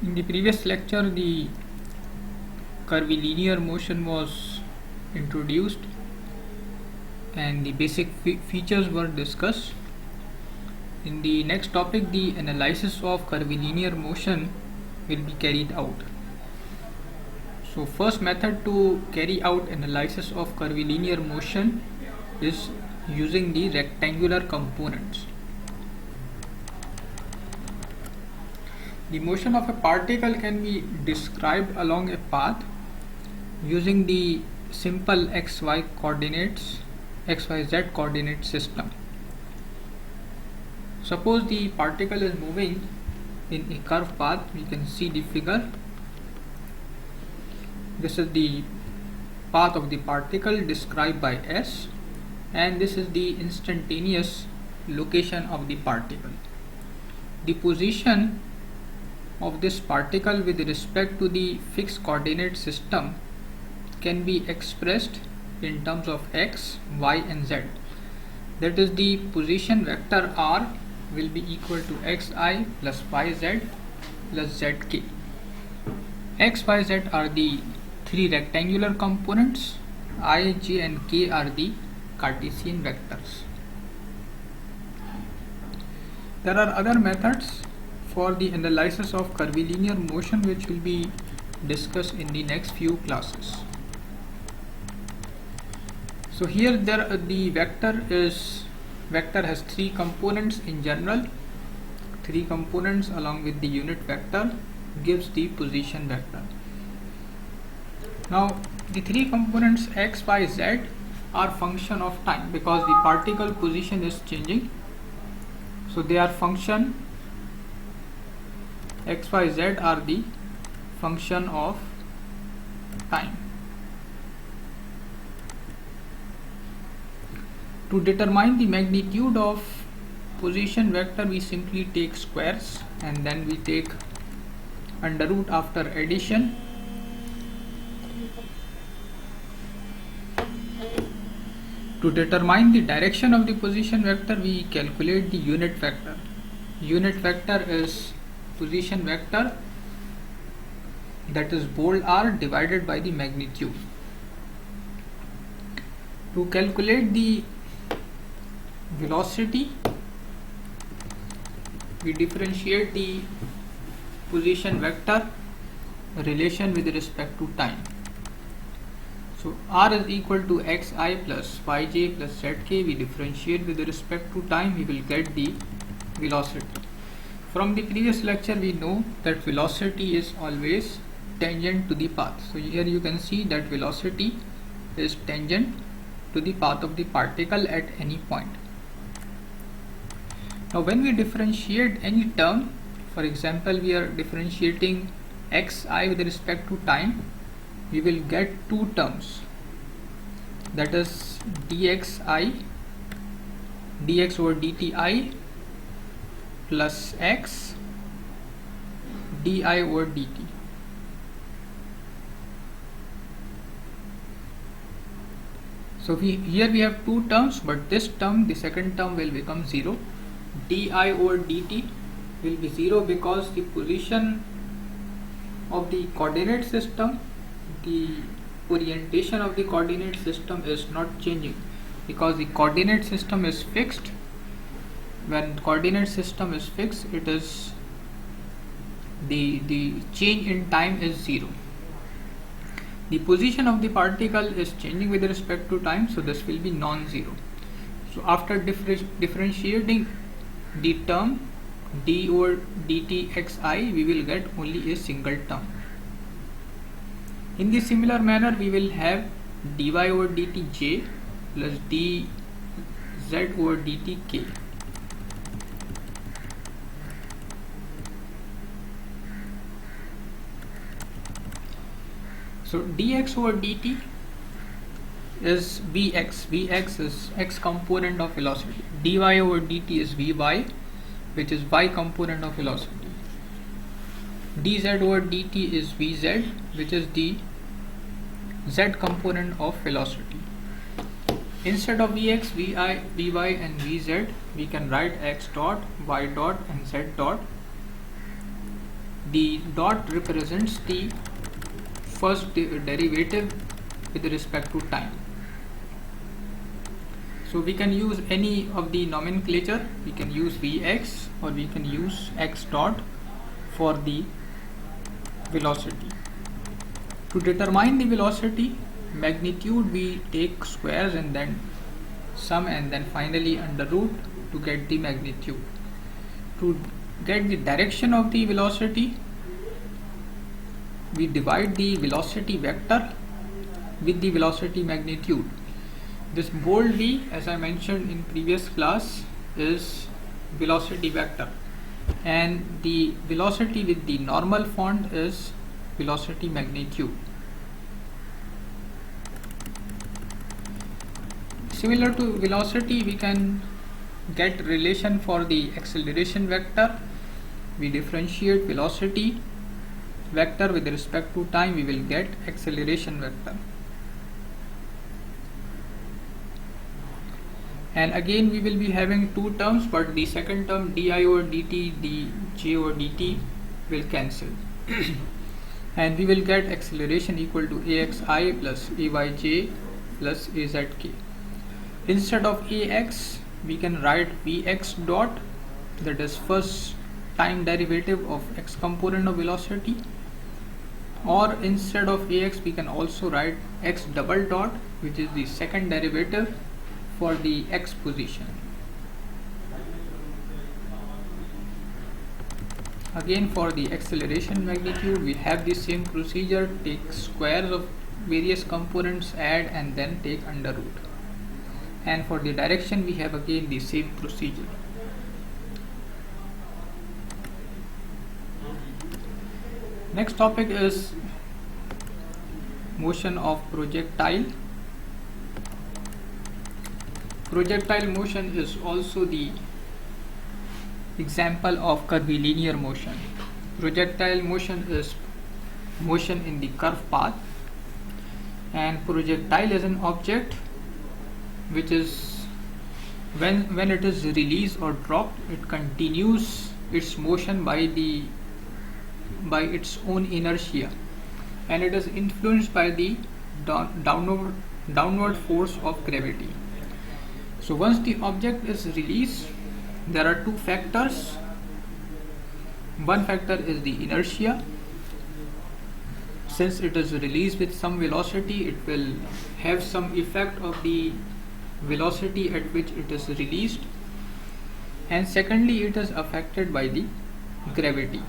In the previous lecture, the curvilinear motion was introduced and the basic features were discussed. In the next topic, the analysis of curvilinear motion will be carried out. So first method to carry out analysis of curvilinear motion is using the rectangular components. The motion of a particle can be described along a path using the simple xy coordinates, xyz coordinate system. Suppose the particle is moving in a curved path. We can see the figure. This is the path of the particle described by S, and this is the instantaneous location of the particle. The position of this particle with respect to the fixed coordinate system can be expressed in terms of x, y and z. That is, the position vector r will be equal to xi plus yz plus zk. X, y, z are the three rectangular components. I, j and k are the Cartesian vectors. There are other methods for the analysis of curvilinear motion which will be discussed in the next few classes. So here the vector has three components in general. Three components along with the unit vector gives the position vector. Now the three components x, y, z are function of time because the particle position is changing. So they are function, x, y, z are the function of time. To determine the magnitude of position vector, we simply take squares and then we take under root after addition. To determine the direction of the position vector, we calculate the unit vector. Unit vector is position vector, that is bold R divided by the magnitude. To calculate the velocity, we differentiate the position vector relation with respect to time. So r is equal to xi plus yj plus zk. We differentiate with respect to time, we will get the velocity. From the previous lecture we know that velocity is always tangent to the path. So here you can see that velocity is tangent to the path of the particle at any point. Now when we differentiate any term, for example we are differentiating xi with respect to time, we will get two terms, that is dx over dti plus x di over dt. So here we have two terms, but this term, the second term, will become 0. Di over dt will be 0 because the position of the coordinate system, the orientation of the coordinate system is not changing because the coordinate system is fixed. When coordinate system is fixed, it is the change in time is 0. The position of the particle is changing with respect to time, so this will be non-zero. So after differentiating the term d over dt xi, we will get only a single term. In the similar manner, we will have dy over dt j plus dz over dt k. So dx over dt is vx. Vx is x component of velocity. Dy over dt is vy, which is y component of velocity. dz over dt is vz, which is the z component of velocity. Instead of vx, vi, vy and vz, we can write x dot, y dot and z dot. The dot represents the first derivative with respect to time. So we can use any of the nomenclature. We can use Vx or we can use x dot for the velocity. To determine the velocity magnitude, we take squares and then sum and then finally under root to get the magnitude. To get the direction of the velocity, we divide the velocity vector with the velocity magnitude. This bold V, as I mentioned in previous class, is velocity vector, and the velocity with the normal font is velocity magnitude. Similar to velocity, we can get relation for the acceleration vector. We differentiate velocity vector with respect to time, we will get acceleration vector. And again we will be having two terms, but the second term di over dt, dj over dt will cancel. And we will get acceleration equal to axi plus ayj plus azk. Instead of ax, we can write vx dot, that is first time derivative of x component of velocity, or instead of ax we can also write x double dot, which is the second derivative for the x position. Again, for the acceleration magnitude, we have the same procedure: take squares of various components, add and then take under root. And for the direction, we have again the same procedure. Next topic is motion of projectile. Projectile motion is also the example of curvilinear motion. Projectile motion is motion in the curved path, and projectile is an object which is when it is released or dropped, it continues its motion by its own inertia, and it is influenced by the downward force of gravity. So once the object is released, there are two factors. One factor is the inertia. Since it is released with some velocity, it will have some effect of the velocity at which it is released. And secondly, it is affected by the gravity.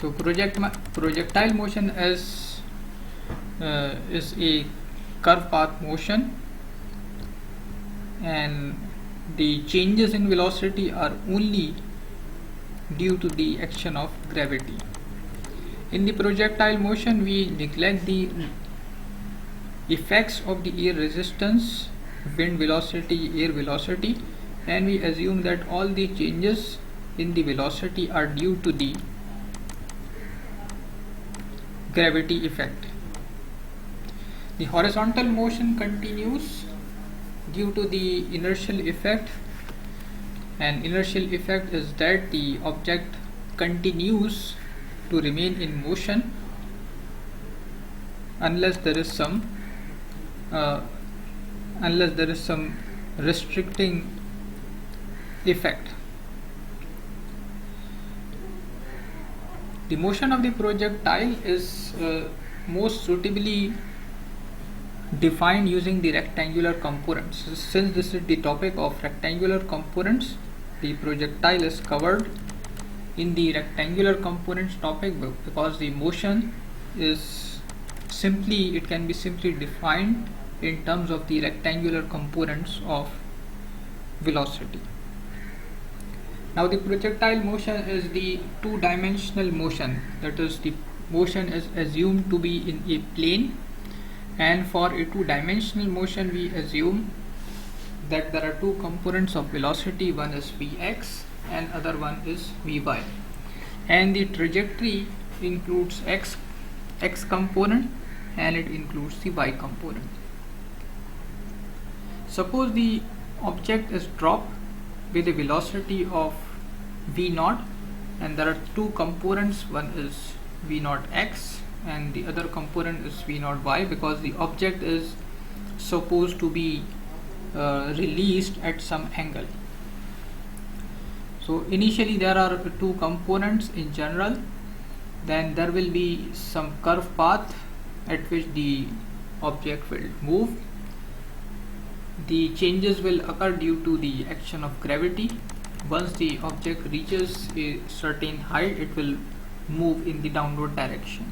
So projectile motion is a curved path motion, and the changes in velocity are only due to the action of gravity. In the projectile motion, we neglect the effects of the air resistance, wind velocity, air velocity, and we assume that all the changes in the velocity are due to the gravity effect. The horizontal motion continues due to the inertial effect, and inertial effect is that the object continues to remain in motion unless there is some restricting effect. The motion of the projectile is most suitably defined using the rectangular components. Since this is the topic of rectangular components, the projectile is covered in the rectangular components topic, because the motion is it can be simply defined in terms of the rectangular components of velocity. Now the projectile motion is the two-dimensional motion, that is, the motion is assumed to be in a plane, and for a two-dimensional motion we assume that there are two components of velocity, one is Vx and other one is Vy, and the trajectory includes x component and it includes the y component. Suppose the object is dropped with a velocity of v naught, and there are two components, one is v naught x and the other component is v naught y, because the object is supposed to be released at some angle. So initially there are two components in general, then there will be some curve path at which the object will move. The changes will occur due to the action of gravity. Once the object reaches a certain height, it will move in the downward direction.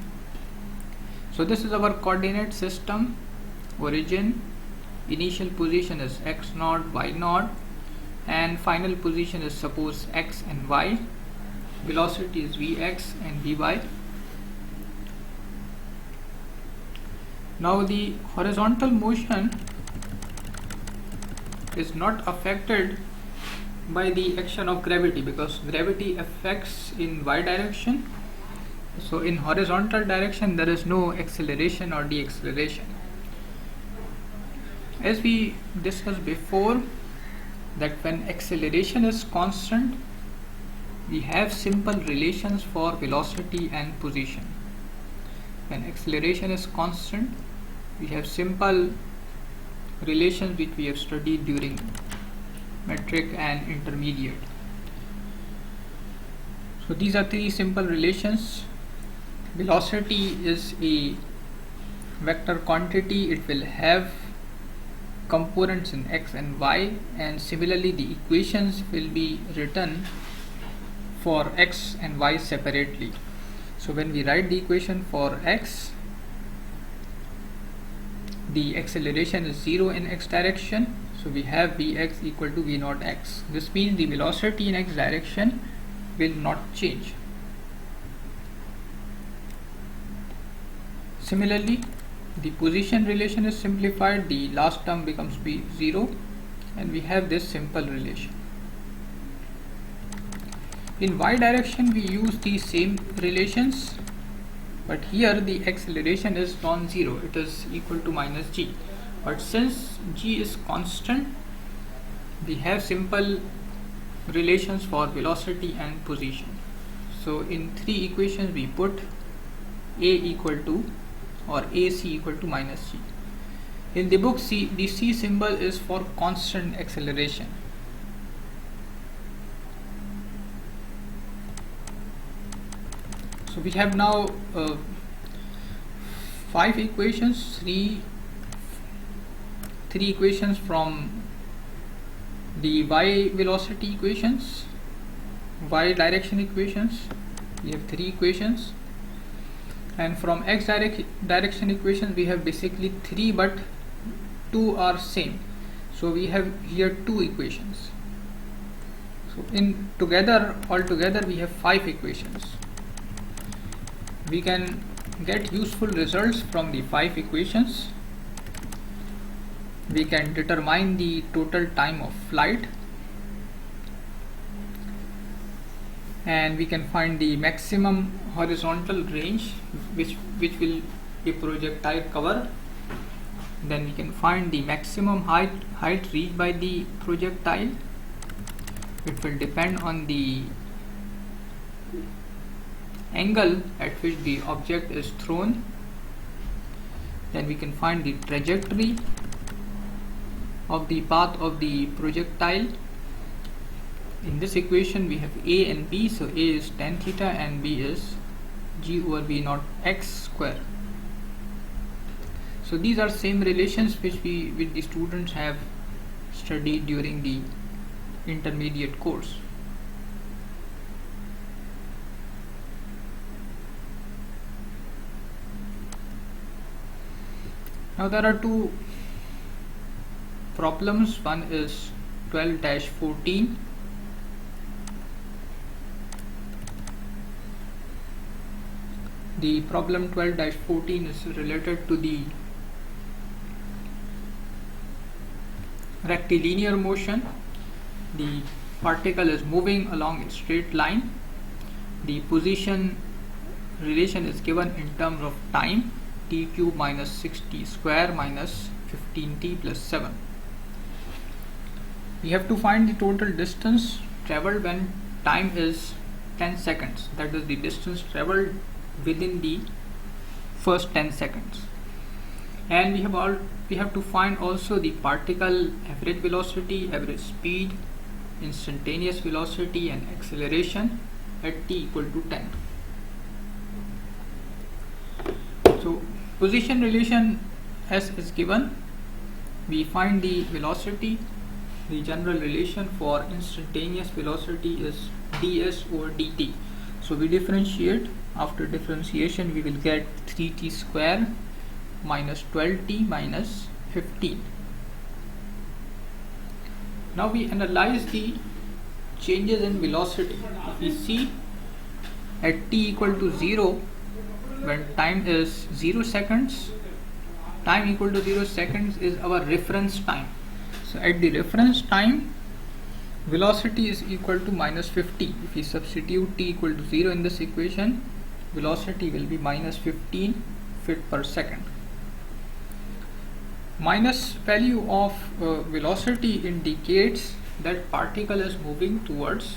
So this is our coordinate system. Origin, initial position is x naught, y naught, and final position is suppose x and y. Velocity is vx and vy. Now the horizontal motion is not affected by the action of gravity, because gravity affects in y direction. So in horizontal direction there is no acceleration or deceleration. As we discussed before, that when acceleration is constant, we have simple relations for velocity and position. When acceleration is constant, we have simple relations which we have studied during metric and intermediate. So these are three simple relations. Velocity is a vector quantity, it will have components in x and y, and similarly the equations will be written for x and y separately. So when we write the equation for x, the acceleration is 0 in x direction, so we have vx equal to v naught x. This means the velocity in x direction will not change. Similarly, the position relation is simplified, the last term becomes b0, and we have this simple relation. In y direction we use the same relations, but here the acceleration is non-zero, it is equal to minus g. But since g is constant, we have simple relations for velocity and position. So in three equations we put a equal to, or AC equal to minus g. In the book, the C symbol is for constant acceleration. So we have now 5 equations, three equations from the y velocity equations, y direction equations. We have 3 equations, and from x direction equations we have basically 3, but 2 are same. So we have here 2 equations. So altogether we have 5 equations. We can get useful results from the 5 equations. We can determine the total time of flight, and we can find the maximum horizontal range which will a projectile cover. Then we can find the maximum height reached by the projectile. It will depend on the angle at which the object is thrown. Then we can find the trajectory of the path of the projectile. In this equation we have a and b, so a is tan theta and b is g over v naught x square. So these are same relations which the students have studied during the intermediate course. Now there are 2 problems. One is 12-14. The problem 12-14 is related to the rectilinear motion. The particle is moving along a straight line. The position relation is given in terms of time, t cube minus 6t square minus 15t plus 7. We have to find the total distance traveled when time is 10 seconds. That is the distance traveled within the first 10 seconds. And we have to find also the particle average velocity, average speed, instantaneous velocity and acceleration at t equal to 10. So position relation S is given. We find the velocity. The general relation for instantaneous velocity is ds over dt. So we differentiate. After differentiation we will get 3t square minus 12t minus 15. Now we analyze the changes in velocity. If we see at t equal to 0, when time is 0 seconds, time equal to 0 seconds is our reference time. So at the reference time, velocity is equal to minus 50. If we substitute t equal to 0 in this equation, velocity will be minus 15 feet per second. Minus value of velocity indicates that particle is moving towards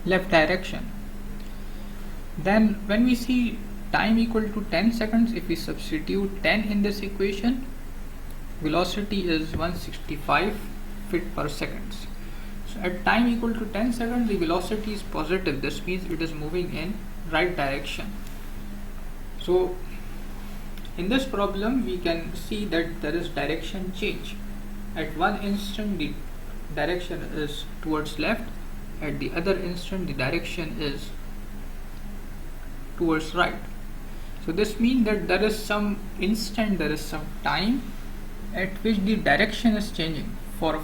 left direction. Then when we see time equal to 10 seconds, if we substitute 10 in this equation, velocity is 165 feet per second. So at time equal to 10 seconds, the velocity is positive. This means it is moving in right direction. So in this problem we can see that there is direction change. At one instant the direction is towards left, at the other instant the direction is towards right. So this means that there is some instant, there is some time at which the direction is changing. For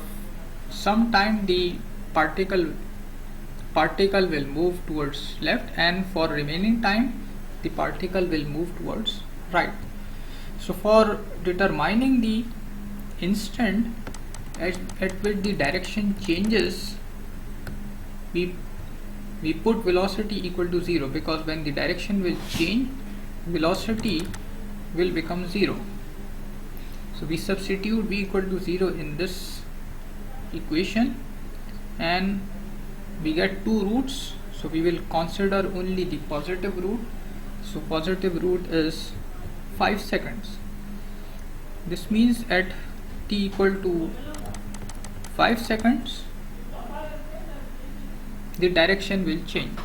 some time the particle will move towards left, and for remaining time the particle will move towards right. So for determining the instant at which the direction changes, we put velocity equal to 0, because when the direction will change, velocity will become 0. So we substitute v equal to 0 in this equation and we get two roots. So we will consider only the positive root. So positive root is 5 seconds. This means at t equal to 5 seconds the direction will change.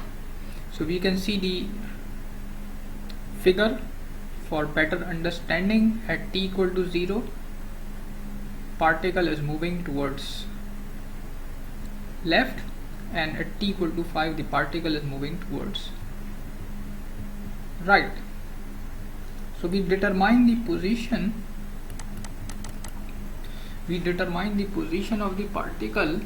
So we can see the figure for better understanding. At t equal to 0, particle is moving towards left, and at t equal to 5 the particle is moving towards right. So we determine the position of the particle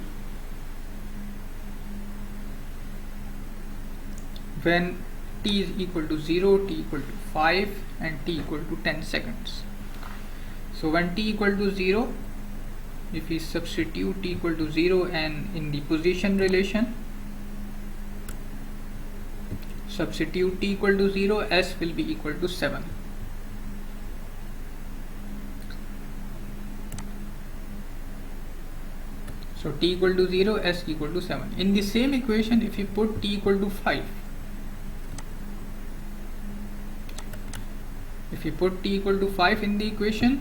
when t is equal to 0, t equal to 5 and t equal to 10 seconds. So when t equal to 0, if we substitute t equal to 0 and in the position relation substitute t equal to 0, s will be equal to 7. So t equal to 0, s equal to 7. In the same equation, if you put t equal to 5, if you put t equal to 5 in the equation,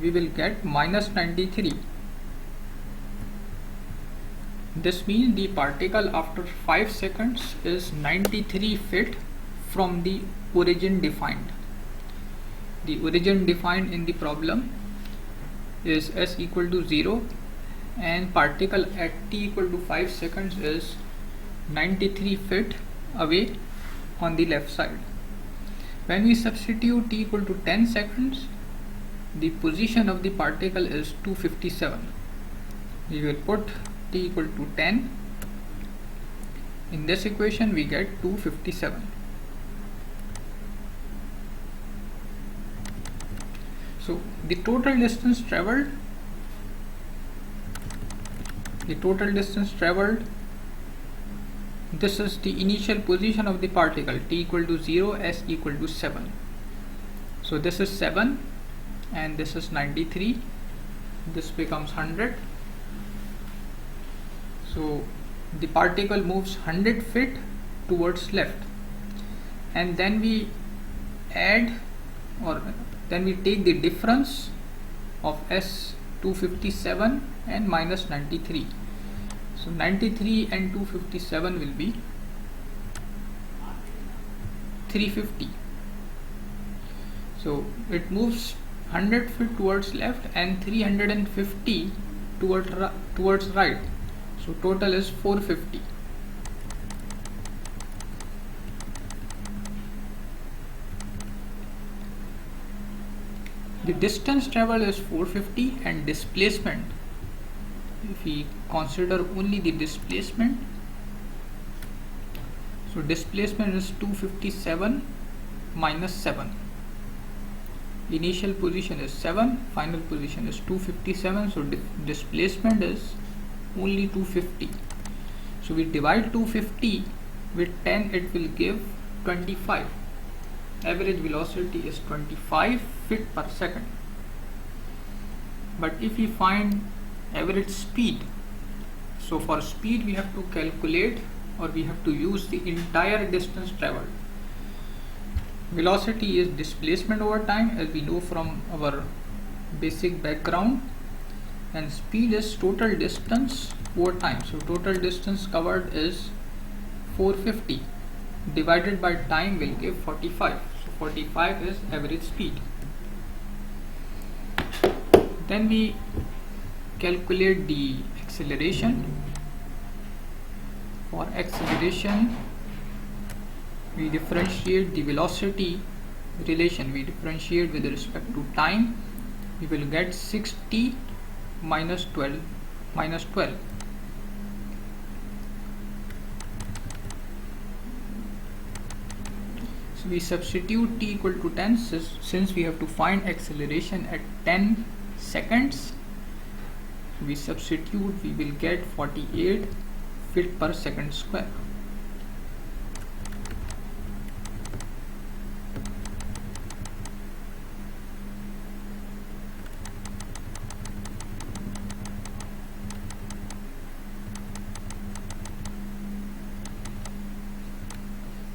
we will get minus 93. This means the particle after 5 seconds is 93 feet from the origin defined. The origin defined in the problem is s equal to 0 and particle at t equal to 5 seconds is 93 feet away on the left side. When we substitute t equal to 10 seconds, the position of the particle is 257. We will put t equal to 10 in this equation, we get 257. So the total distance traveled, this is the initial position of the particle, t equal to 0, s equal to 7. So this is 7 and this is 93, this becomes 100, So the particle moves 100 feet towards left, and then we add, or then we take the difference of S 257 and minus 93. So 93 and 257 will be 350. So it moves 100 feet towards left and 350 towards right. So total is 450. The distance traveled is 450, and displacement, if we consider only the displacement, so displacement is 257 minus 7. Initial position is 7, final position is 257, so displacement is only 250. So we divide 250 with 10, it will give 25. Average velocity is 25 feet per second. But if we find average speed, so for speed we have to calculate, or we have to use the entire distance traveled. Velocity is displacement over time, as we know from our basic background, and speed is total distance over time. So total distance covered is 450 divided by time will give 45. So 45 is average speed. Then we calculate the acceleration. For acceleration, we differentiate the velocity relation. We differentiate with respect to time. We will get 60 minus 12 minus 12. So we substitute t equal to 10, since we have to find acceleration at 10 seconds. We substitute, we will get 48 feet per second square.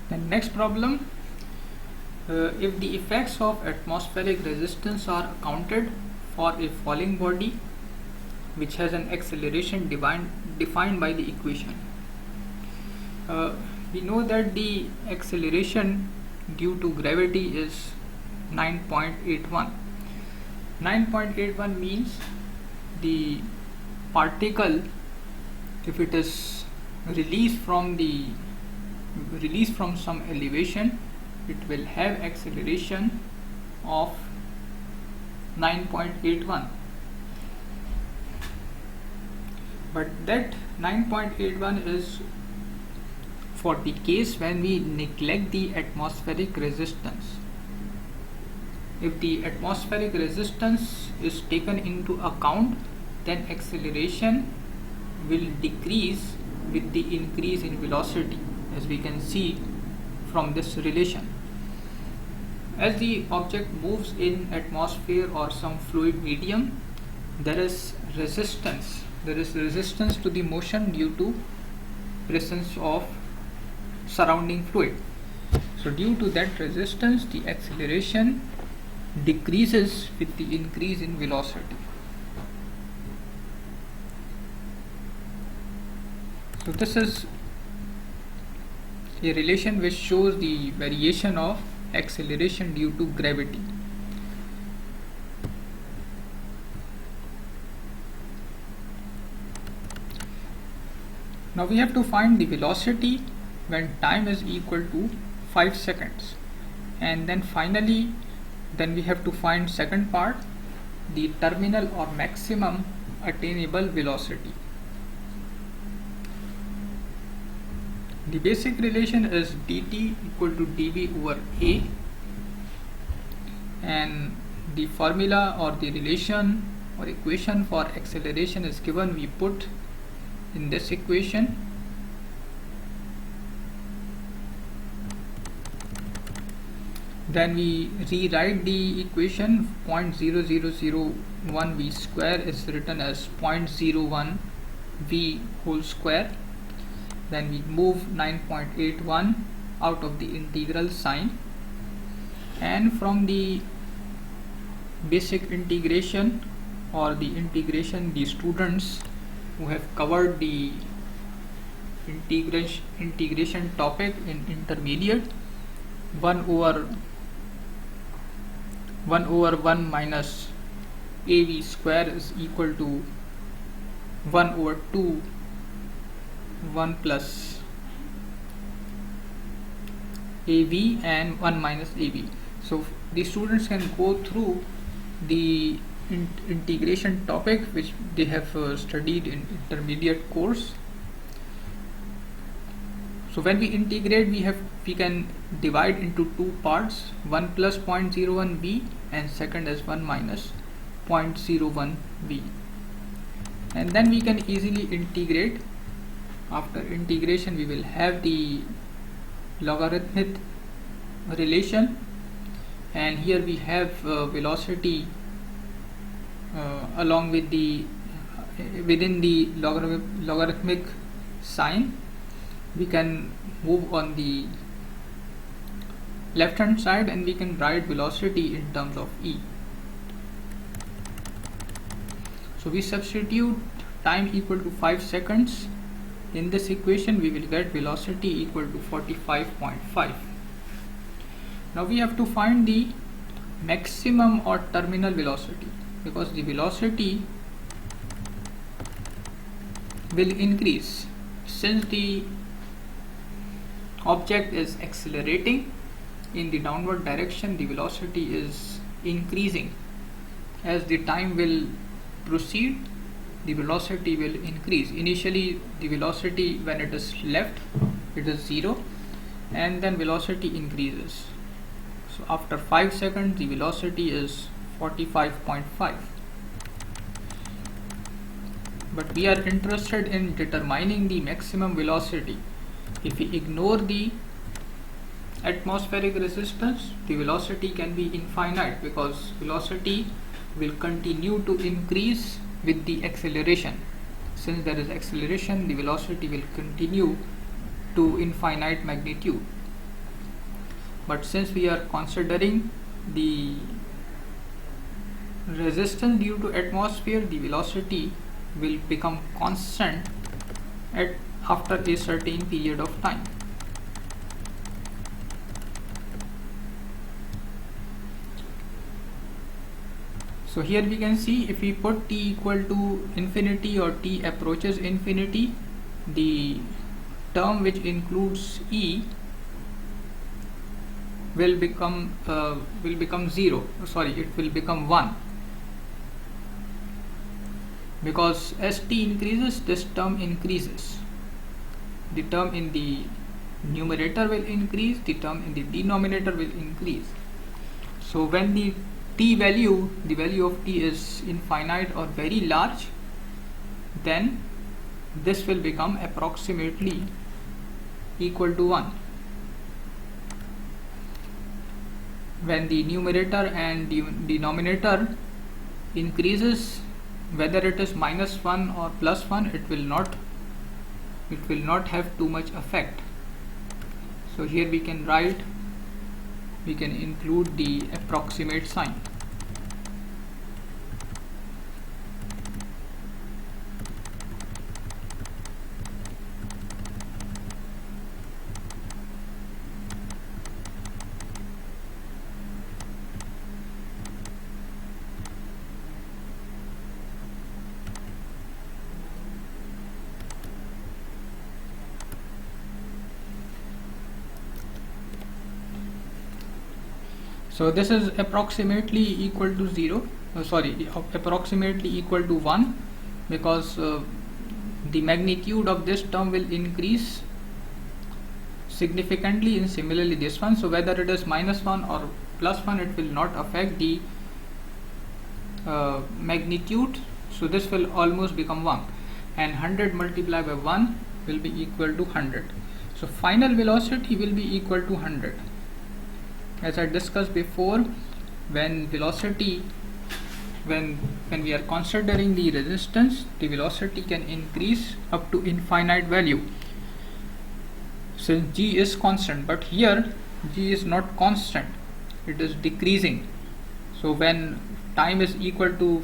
The next problem, if the effects of atmospheric resistance are accounted for a falling body which has an acceleration defined by the equation. We know that the acceleration due to gravity is 9.81. 9.81 means the particle, if it is released from some elevation, it will have acceleration of 9.81. But that 9.81 is for the case when we neglect the atmospheric resistance. If the atmospheric resistance is taken into account, then acceleration will decrease with the increase in velocity, as we can see from this relation. As the object moves in atmosphere or some fluid medium, there is resistance. There is resistance to the motion due to presence of surrounding fluid. So due to that resistance, the acceleration decreases with the increase in velocity. So this is a relation which shows the variation of acceleration due to gravity. Now we have to find the velocity when time is equal to 5 seconds, and then finally we have to find second part, the terminal or maximum attainable velocity. The basic relation is dt equal to dv over a, and the formula or the relation or equation for acceleration is given. We put in this equation. Then we rewrite the equation. 0.0001 v square is written as 0.01 v whole square. Then we move 9.81 out of the integral sign, and from the basic integration or the integration, the students who have covered the integration topic in intermediate, 1 over 1 minus av square is equal to 1 over 2 1 plus av and 1 minus av. So the students can go through the integration topic which they have studied in intermediate course. So when we integrate, we can divide into two parts, one plus 0.01 v and second is 1 minus 0.01 v, and then we can easily integrate. After integration we will have the logarithmic relation, and here we have velocity along with the within the logarithmic sign. We can move on the left hand side and we can write velocity in terms of e. So we substitute time equal to 5 seconds in this equation. We will get velocity equal to 45.5. Now we have to find the maximum or terminal velocity, because the velocity will increase since the object is accelerating in the downward direction. The velocity is increasing. As the time will proceed, the velocity will increase. Initially the velocity when it is left, it is 0, and then velocity increases. So after 5 seconds the velocity is 45.5. But we are interested in determining the maximum velocity. If we ignore the atmospheric resistance, the velocity can be infinite, because velocity will continue to increase with the acceleration. Since there is acceleration, the velocity will continue to infinite magnitude. But since we are considering the resistance due to atmosphere, the velocity will become constant after a certain period of time. So here we can see, if we put t equal to infinity or t approaches infinity, the term which includes e will become 0. Sorry, it will become 1, because as t increases, this term increases. The term in the numerator will increase, the term in the denominator will increase. So when the value of t is infinite or very large, then this will become approximately equal to 1. When the numerator and denominator increases, whether it is -1 or +1, it will not have too much effect. So here we can include the approximate sign. So this is approximately equal to 0, approximately equal to 1, because the magnitude of this term will increase significantly, and similarly this one. So whether it is -1 or +1, it will not affect the magnitude. So this will almost become 1, and 100 multiplied by 1 will be equal to 100. So final velocity will be equal to 100. As I discussed before, when velocity when we are considering the resistance, the velocity can increase up to infinite value since g is constant, but here g is not constant, it is decreasing. So when time is equal to,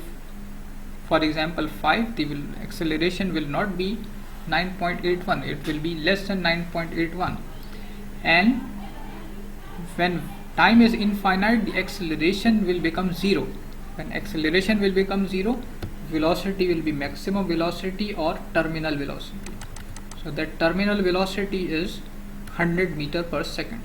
for example, 5, the acceleration will not be 9.81, it will be less than 9.81. And when time is infinite, the acceleration will become 0. When acceleration will become 0, velocity will be maximum velocity or terminal velocity. So that terminal velocity is 100 meter per second.